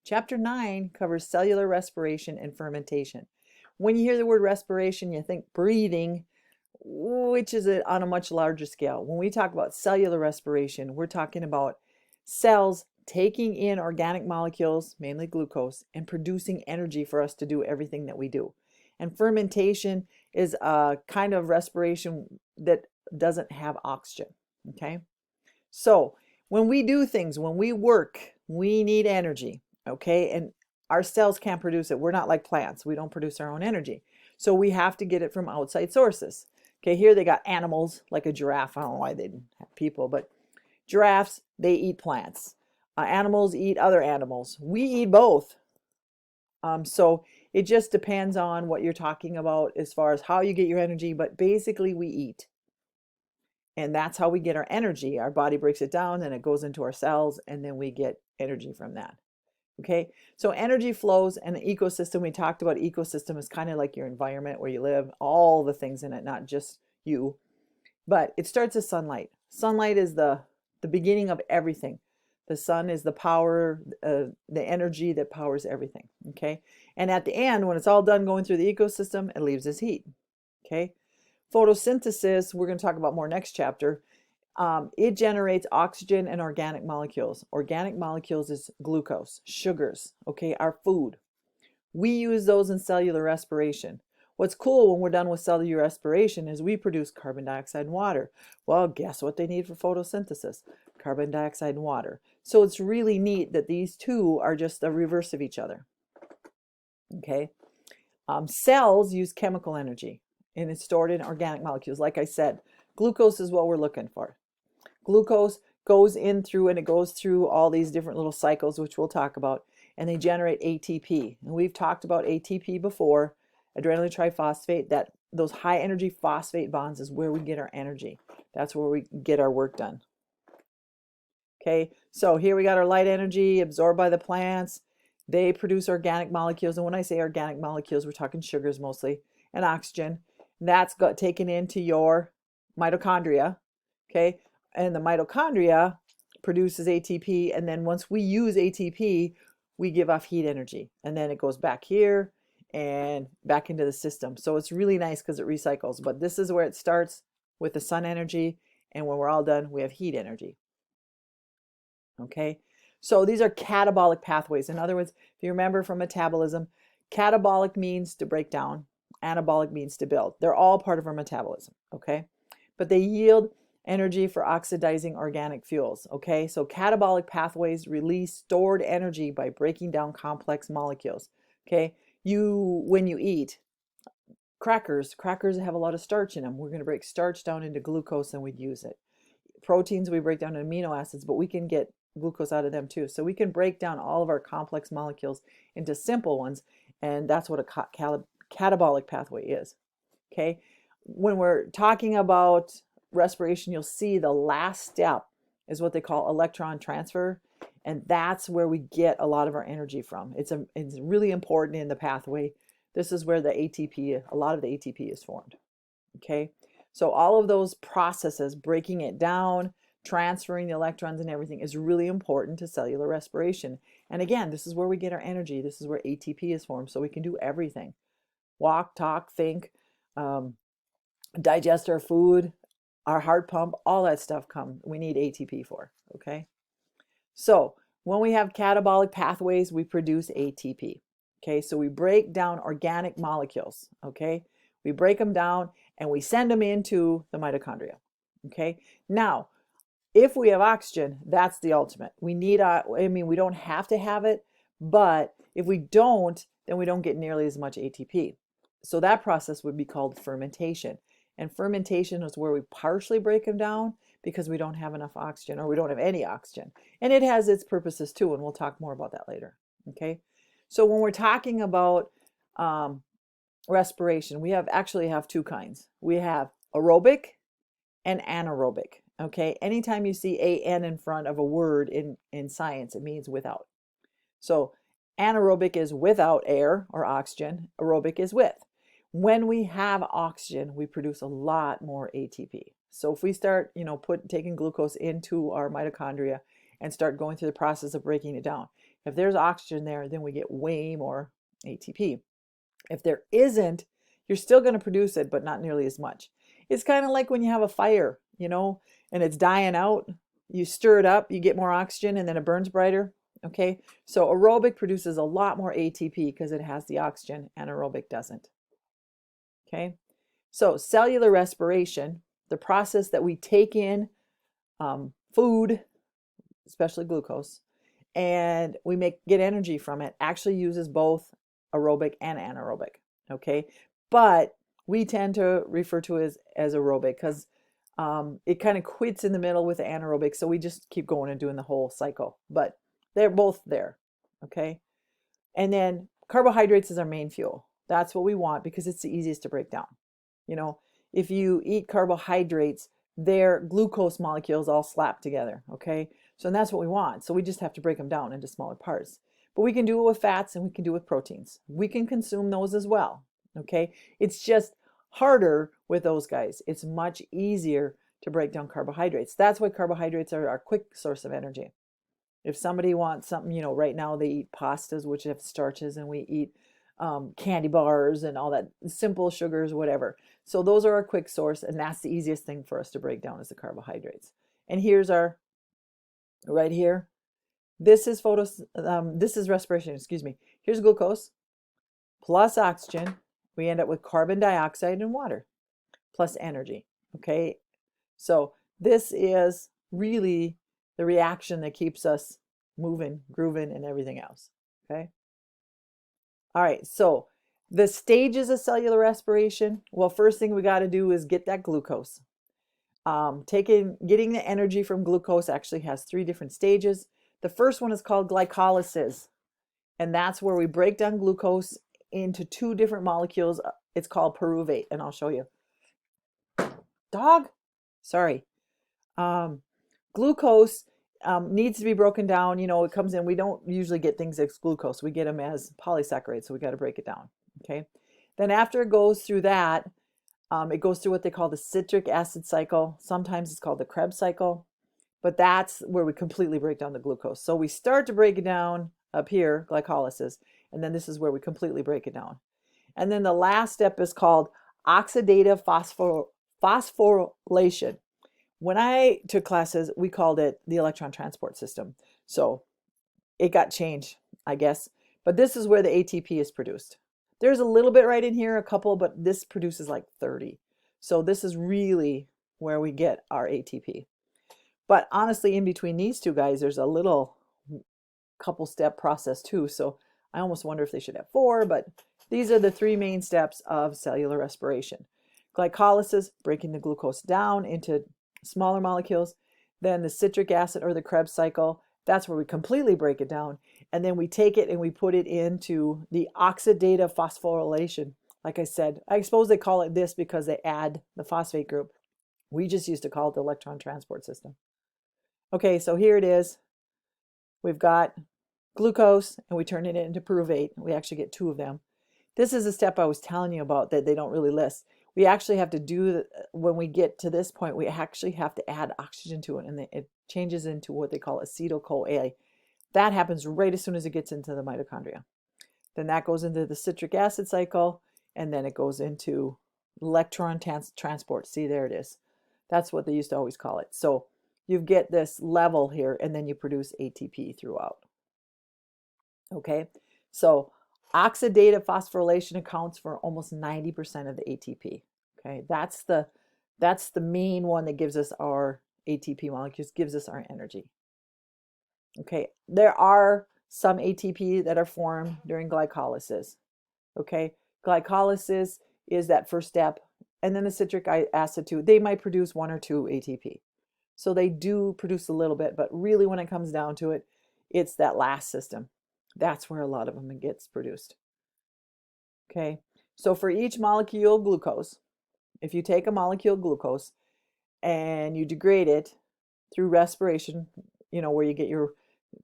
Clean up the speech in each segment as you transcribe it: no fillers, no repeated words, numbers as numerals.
Chapter 9 covers cellular respiration and fermentation. When you hear the word respiration, you think breathing, which is on a much larger scale. When we talk about cellular respiration, we're talking about cells taking in organic molecules, mainly glucose, and producing energy for us to do everything that we do. And fermentation is a kind of respiration that doesn't have oxygen. Okay? So when we do things, when we work, we need energy. Okay? And our cells can't produce it. We're not like plants. We don't produce our own energy. So we have to get it from outside sources. Okay, here they got animals like a giraffe. I don't know why they didn't have people, but giraffes, they eat plants. Animals eat other animals. We eat both. So it just depends on what you're talking about as far as how you get your energy, but basically we eat. And that's how we get our energy. Our body breaks it down and it goes into our cells, and then we get energy from that. Okay, so energy flows and the ecosystem. We talked about ecosystem is kind of like your environment where you live, all the things in it, not just you. But it starts as sunlight. Sunlight is the beginning of everything. The sun is the power, the energy that powers everything. Okay, and at the end, when it's all done going through the ecosystem, it leaves as heat. Okay, photosynthesis, we're going to talk about more next chapter. It generates oxygen and organic molecules. Organic molecules is glucose, sugars, okay, our food. We use those in cellular respiration. What's cool when we're done with cellular respiration is we produce carbon dioxide and water. Well, guess what they need for photosynthesis? Carbon dioxide and water. So it's really neat that these two are just the reverse of each other. Okay. Cells use chemical energy and it's stored in organic molecules. Like I said, glucose is what we're looking for. Glucose goes in through and it goes through all these different little cycles, which we'll talk about, and they generate ATP. And we've talked about ATP before, adrenaline triphosphate, that those high energy phosphate bonds is where we get our energy. That's where we get our work done. Okay, so here we got our light energy absorbed by the plants. They produce organic molecules. And when I say organic molecules, we're talking sugars mostly and oxygen. And that's got taken into your mitochondria. Okay, and the mitochondria produces ATP, and then once we use ATP, we give off heat energy, and then it goes back here and back into the system. So it's really nice because it recycles, but this is where it starts with the sun energy, and when we're all done, we have heat energy. Okay, so these are catabolic pathways. In other words, if you remember from metabolism, catabolic means to break down, anabolic means to build. They're all part of our metabolism, okay? But they yield energy for oxidizing organic fuels. Okay, so catabolic pathways release stored energy by breaking down complex molecules. Okay, when you eat crackers have a lot of starch in them. We're going to break starch down into glucose and we'd use it. Proteins we break down into amino acids, but we can get glucose out of them too. So we can break down all of our complex molecules into simple ones, and that's what a catabolic pathway is. Okay, when we're talking about respiration, you'll see the last step is what they call electron transfer, and that's where we get a lot of our energy from. It's really important in the pathway. This is where a lot of the ATP is formed. Okay, so all of those processes, breaking it down, transferring the electrons and everything, is really important to cellular respiration. And again, this is where we get our energy. This is where ATP is formed, so we can do everything: walk, talk, think, digest our food, our heart pump, all that stuff we need ATP for. Okay, so when we have catabolic pathways, we produce ATP. Okay, so we break down organic molecules. Okay, we break them down and we send them into the mitochondria. Okay, now if we have oxygen, that's the ultimate. We need we don't have to have it, but if we don't, then we don't get nearly as much ATP. So that process would be called fermentation. And fermentation is where we partially break them down because we don't have enough oxygen, or we don't have any oxygen. And it has its purposes too, and we'll talk more about that later. Okay, so when we're talking about respiration, we actually have two kinds. We have aerobic and anaerobic. Okay, anytime you see an in front of a word in science, it means without. So anaerobic is without air or oxygen. Aerobic is with. When we have oxygen, we produce a lot more ATP. So if we start, taking glucose into our mitochondria and start going through the process of breaking it down, If there's oxygen there, then we get way more ATP. If there isn't, you're still going to produce it, but not nearly as much. It's kind of like when you have a fire, and it's dying out. You stir it up, you get more oxygen, and then it burns brighter. Okay, so aerobic produces a lot more ATP because it has the oxygen, anaerobic doesn't. Okay, so cellular respiration, the process that we take in food, especially glucose, and we get energy from it, actually uses both aerobic and anaerobic. Okay, but we tend to refer to it as aerobic because it kind of quits in the middle with the anaerobic, so we just keep going and doing the whole cycle, but they're both there. Okay, and then carbohydrates is our main fuel. That's what we want because it's the easiest to break down. If you eat carbohydrates, their glucose molecules all slap together. Okay, so that's what we want. So we just have to break them down into smaller parts. But we can do it with fats and we can do it with proteins. We can consume those as well. Okay, it's just harder with those guys. It's much easier to break down carbohydrates. That's why carbohydrates are our quick source of energy. If somebody wants something, right now they eat pastas, which have starches, and we eat candy bars and all that, simple sugars, whatever. So those are our quick source, and that's the easiest thing for us to break down is the carbohydrates. And here's our, right here, this is respiration, excuse me. Here's glucose plus oxygen. We end up with carbon dioxide and water plus energy. Okay, so this is really the reaction that keeps us moving, grooving, and everything else. Okay. All right, so the stages of cellular respiration. Well, first thing we got to do is get that glucose. Getting the energy from glucose actually has 3 different stages. The first one is called glycolysis, and that's where we break down glucose into 2 different molecules. It's called pyruvate, and I'll show you. Dog? Sorry. Glucose needs to be broken down. It comes in. We don't usually get things as glucose. We get them as polysaccharides, so we got to break it down. Okay. Then after it goes through that, it goes through what they call the citric acid cycle. Sometimes it's called the Krebs cycle, but that's where we completely break down the glucose. So we start to break it down up here, glycolysis, and then this is where we completely break it down. And then the last step is called oxidative phosphorylation. When I took classes, we called it the electron transport system. So it got changed, I guess. But this is where the ATP is produced. There's a little bit right in here, a couple, but this produces like 30. So this is really where we get our ATP. But honestly, in between these 2 guys, there's a little couple step process too. So I almost wonder if they should have 4, but these are the 3 main steps of cellular respiration. Glycolysis, breaking the glucose down into smaller molecules. Then the citric acid or the Krebs cycle, that's where we completely break it down. And then we take it and we put it into the oxidative phosphorylation. Like I said, I suppose they call it this because they add the phosphate group. We just used to call it the electron transport system. Okay, so here it is. We've got glucose and we turn it into pyruvate. We actually get 2 of them. This is a step I was telling you about that they don't really list. We actually have to do, when we get to this point, we actually have to add oxygen to it, and it changes into what they call acetyl-CoA. That happens right as soon as it gets into the mitochondria. Then that goes into the citric acid cycle, and then it goes into electron transport. See, there it is. That's what they used to always call it. So you get this level here, and then you produce ATP throughout. Okay, so oxidative phosphorylation accounts for almost 90% of the ATP. Okay, that's the main one that gives us our ATP molecules, gives us our energy. Okay, there are some ATP that are formed during glycolysis. Okay, glycolysis is that first step, and then the citric acid too. They might produce 1 or 2 ATP. So they do produce a little bit, but really when it comes down to it, it's that last system. That's where a lot of them gets produced. Okay, so for each molecule glucose, if you take a molecule glucose and you degrade it through respiration, where you get your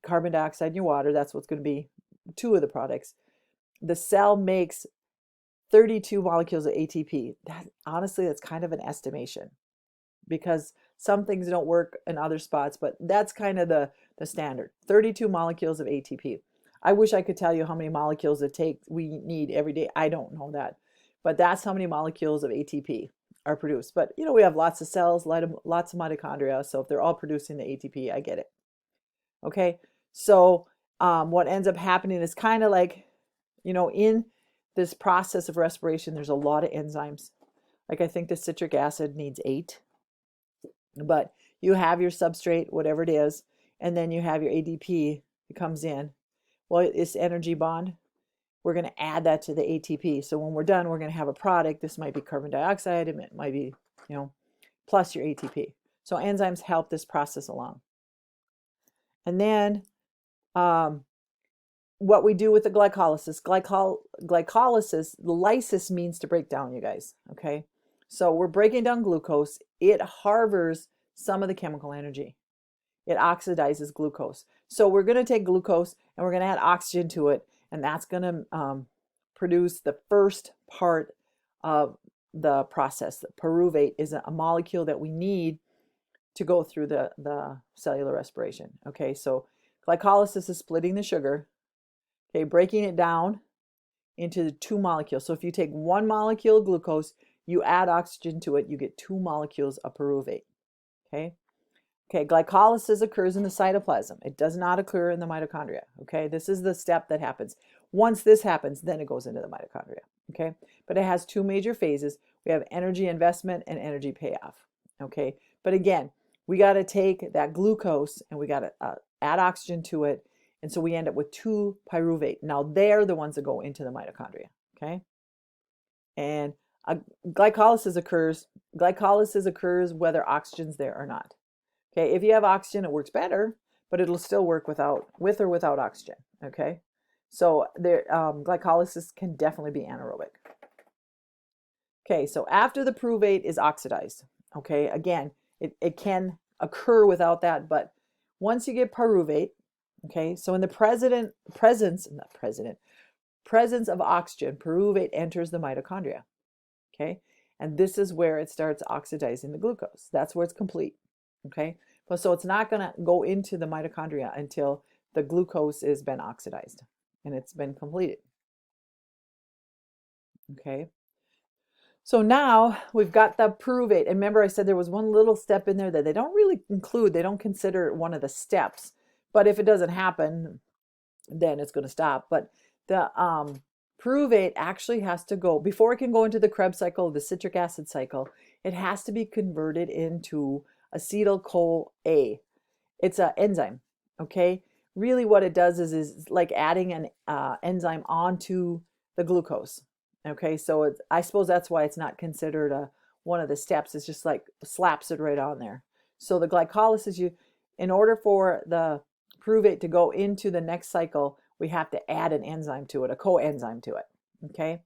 carbon dioxide and your water, that's what's going to be 2 of the products. The cell makes 32 molecules of ATP. Honestly, that's kind of an estimation because some things don't work in other spots, but that's kind of the standard, 32 molecules of ATP. I wish I could tell you how many molecules we need every day. I don't know that. But that's how many molecules of ATP are produced. But we have lots of cells, lots of mitochondria. So if they're all producing the ATP, I get it. Okay. So what ends up happening is kind of like, in this process of respiration, there's a lot of enzymes. Like I think the citric acid needs 8. But you have your substrate, whatever it is, and then you have your ADP that comes in. Well, it's energy bond. We're going to add that to the ATP. So when we're done, we're going to have a product. This might be carbon dioxide. It might be, plus your ATP. So enzymes help this process along. And then what we do with the glycolysis. Glycolysis, lysis means to break down, you guys. Okay. So we're breaking down glucose. It harbors some of the chemical energy. It oxidizes glucose. So we're going to take glucose and we're going to add oxygen to it. And that's going to produce the first part of the process. The pyruvate is a molecule that we need to go through the cellular respiration. Okay, so glycolysis is splitting the sugar, okay, breaking it down into the 2 molecules. So if you take 1 molecule of glucose, you add oxygen to it, you get 2 molecules of pyruvate. Okay. Okay, glycolysis occurs in the cytoplasm. It does not occur in the mitochondria. Okay, this is the step that happens. Once this happens, then it goes into the mitochondria. Okay, but it has 2 major phases. We have energy investment and energy payoff. Okay, but again, we got to take that glucose and we got to add oxygen to it. And so we end up with 2 pyruvate. Now they're the ones that go into the mitochondria. Okay, and glycolysis occurs whether oxygen's there or not. Okay, if you have oxygen, it works better, but it'll still work with or without oxygen. Okay, so glycolysis can definitely be anaerobic. Okay, so after the pyruvate is oxidized, okay, again, it can occur without that, but once you get pyruvate, okay, so in the presence of oxygen, pyruvate enters the mitochondria. Okay, and this is where it starts oxidizing the glucose. That's where it's complete. Okay, but so it's not going to go into the mitochondria until the glucose has been oxidized and it's been completed. Okay, so now we've got the pyruvate. And remember, I said there was one little step in there that they don't really include. They don't consider it one of the steps. But if it doesn't happen, then it's going to stop. But the pyruvate actually has to go, before it can go into the Krebs cycle, the citric acid cycle, it has to be converted into acetyl-CoA. It's an enzyme, okay? Really what it does is like adding an enzyme onto the glucose, okay? So I suppose that's why it's not considered one of the steps. It's just like slaps it right on there. So the glycolysis, in order for the pyruvate to go into the next cycle, we have to add an enzyme to it, a coenzyme to it, okay?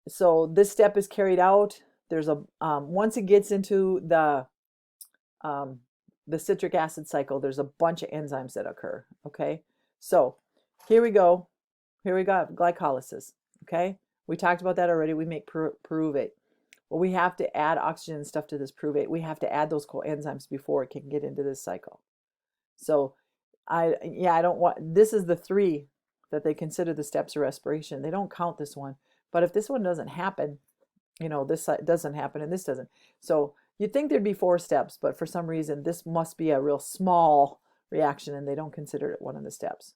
So this step is carried out. There's once it gets into the citric acid cycle, there's a bunch of enzymes that occur. Okay, so here we go. Here we got glycolysis. Okay, we talked about that already. We make pyruvate. Well, we have to add oxygen and stuff to this pyruvate. We have to add those coenzymes before it can get into this cycle. So I don't want, this is the 3 that they consider the steps of respiration. They don't count this one, but if this one doesn't happen, this doesn't happen and this doesn't. So you'd think there'd be 4 steps, but for some reason this must be a real small reaction and they don't consider it one of the steps.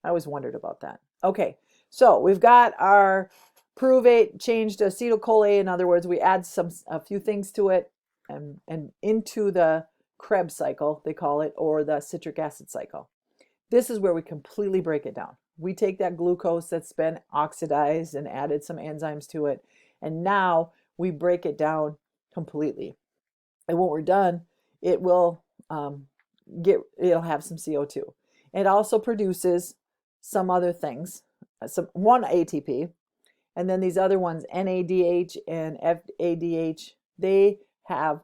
I always wondered about that. Okay, so we've got our pyruvate changed to acetyl-CoA. In other words, we add a few things to it and into the Krebs cycle, they call it, or the citric acid cycle. This is where we completely break it down. We take that glucose that's been oxidized and added some enzymes to it, and now we break it down completely. And when we're done, it will it'll have some CO2. It also produces some other things, one ATP, and then these other ones, NADH and FADH, they have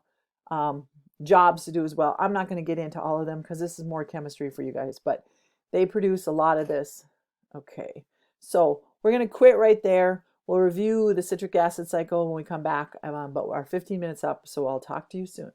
jobs to do as well. I'm not going to get into all of them because this is more chemistry for you guys, but they produce a lot of this. Okay, so we're going to quit right there. We'll review the citric acid cycle when we come back, but our 15 minutes up, so I'll talk to you soon.